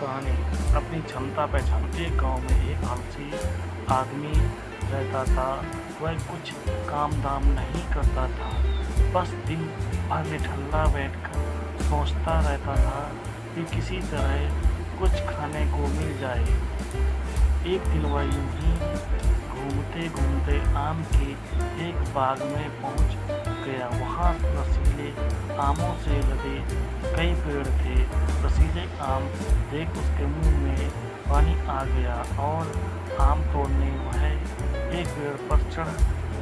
कहानी अपनी क्षमता पहचान। एक गांव में एक आलसी आदमी रहता था। वह कुछ काम धाम नहीं करता था, बस दिन भर निठल्ला बैठकर सोचता रहता था कि किसी तरह कुछ खाने को मिल जाए। एक दिन वह यूं ही घूमते घूमते आम के एक बाग में पहुंच गया। वहां रसीले आमों से लदे कई पेड़ थे। रसीले आम देख उसके मुंह में पानी आ गया और आम तोड़ने वह एक पेड़ पर चढ़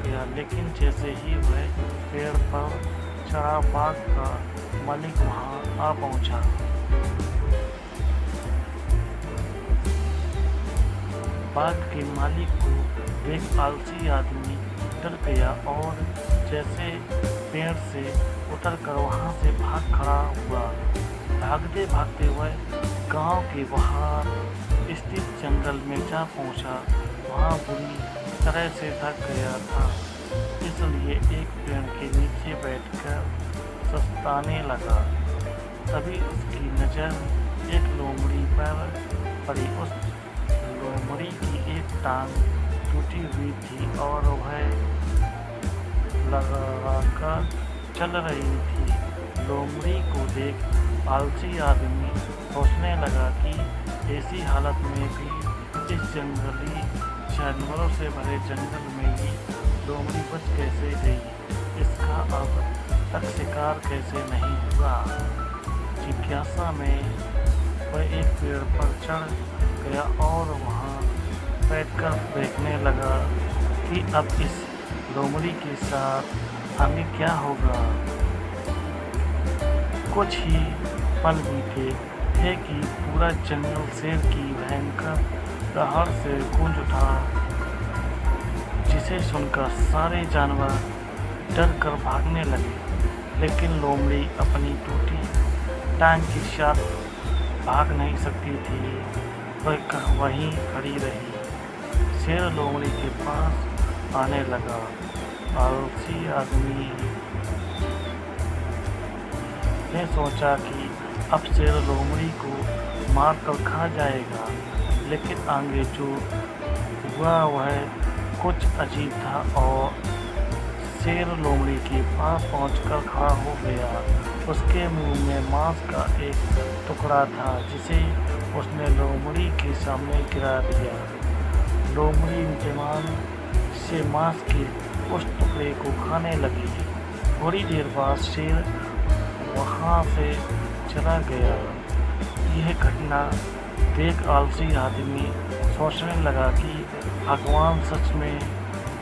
गया। लेकिन जैसे ही वह पेड़ पर चढ़ा, बाग का मालिक वहां आ पहुंचा। बाग के मालिक को देख आलसी आदमी डर गया और जैसे पेड़ से उतरकर वहां से भाग खड़ा हुआ। भागते भागते वह गांव के बाहर स्थित जंगल में जा पहुंचा। वहां बुरी तरह से थक गया था, इसलिए एक पेड़ के नीचे बैठकर सस्ताने लगा। तभी उसकी नज़र एक लोमड़ी पर पड़ी। उस लोमड़ी की एक टांग टूटी हुई थी और वह लगाकर चल रही थी। लोमड़ी को देख आलसी आदमी सोचने लगा कि ऐसी हालत में भी इस जंगली जानवरों से भरे जंगल में ही लोमड़ी बच कैसे गई, इसका अब तक शिकार कैसे नहीं हुआ। जिज्ञासा में वह एक पेड़ पर चढ़ गया और वहां बैठकर देखने लगा कि अब इस लोमड़ी के साथ आगे क्या होगा। कुछ ही पल बीते थे कि पूरा जंगल शेर की भयंकर दहाड़ से गूंज उठा, जिसे सुनकर सारे जानवर डर कर भागने लगे। लेकिन लोमड़ी अपनी टूटी टांग के साथ भाग नहीं सकती थी। वह वहीं खड़ी रही। शेर लोमड़ी के पास आने लगा। आलसी आदमी ने सोचा कि अब शेर लोमड़ी को मार कर खा जाएगा, लेकिन आगे जो हुआ वह कुछ अजीब था और शेर लोमड़ी के पास पहुंचकर खड़ा हो गया। उसके मुंह में मांस का एक टुकड़ा था, जिसे उसने लोमड़ी के सामने गिरा दिया। लोमड़ी जवान से मांस के उस टुकड़े को खाने लगी। थोड़ी देर बाद शेर वहां से चला गया। यह घटना देख आलसी आदमी सोचने लगा कि भगवान सच में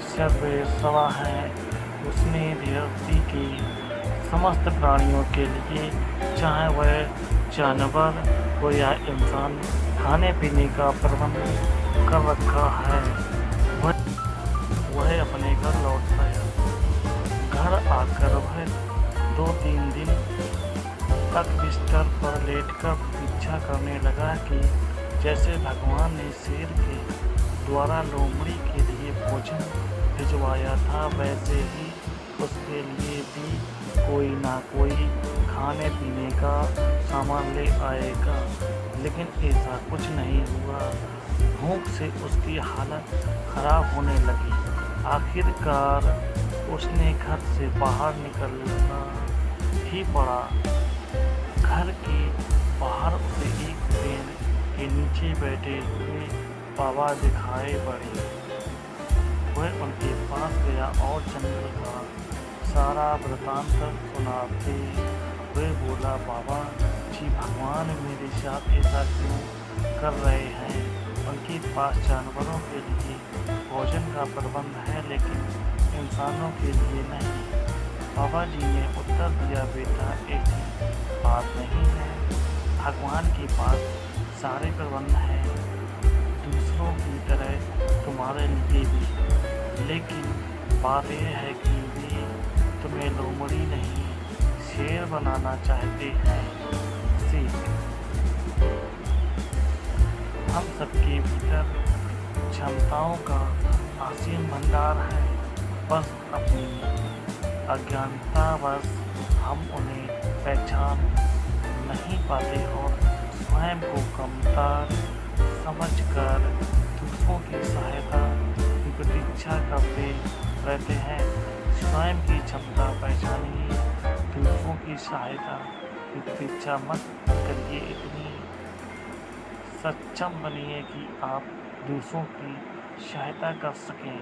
सर्वेश्वर है। उसने धरती के समस्त प्राणियों के लिए, चाहे वह जानवर हो या इंसान, खाने पीने का प्रबंध कर रखा है। वह अपने घर लौट गया। घर आकर वह 2-3 दिन तक बिस्तर पर लेटकर प्रतीक्षा करने लगा कि जैसे भगवान ने शेर के द्वारा लोमड़ी के लिए भोजन भिजवाया था, वैसे ही उसके लिए भी कोई ना कोई खाने पीने का सामान ले आएगा। लेकिन ऐसा कुछ नहीं हुआ। भूख से उसकी हालत खराब होने लगी। आखिरकार उसने घर से बाहर निकलना ही पड़ा। घर के बाहर उसे एक पेड़ के नीचे बैठे हुए बाबा दिखाई पड़े। वह उनके पास गया और जंगल का सारा वृतांत सुनाते हुए बोला, बाबा जी, भगवान मेरे साथ ऐसा क्यों कर रहे हैं? उनके पास जानवरों के लिए भोजन का प्रबंध है, लेकिन इंसानों के लिए नहीं। बाबा जी ने उत्तर दिया, बेटा, ऐसी बात नहीं है। भगवान के पास सारे प्रबंध हैं, दूसरों की तरह तुम्हारे लिए भी। लेकिन बात यह है कि वे तुम्हें लोमड़ी नहीं, शेर बनाना चाहते हैं। सीख, हम सबके भीतर क्षमताओं का असीम भंडार है, बस अपनी अज्ञानतावश हम उन्हें पहचान नहीं पाते और स्वयं को कमतर समझकर दूसरों की सहायता की प्रतीक्षा करते रहते हैं। स्वयं की क्षमता पहचानिए, दूसरों की सहायता की प्रतीक्षा मत करिए। इतनी सक्षम बनिए कि आप दूसरों की सहायता कर सकें।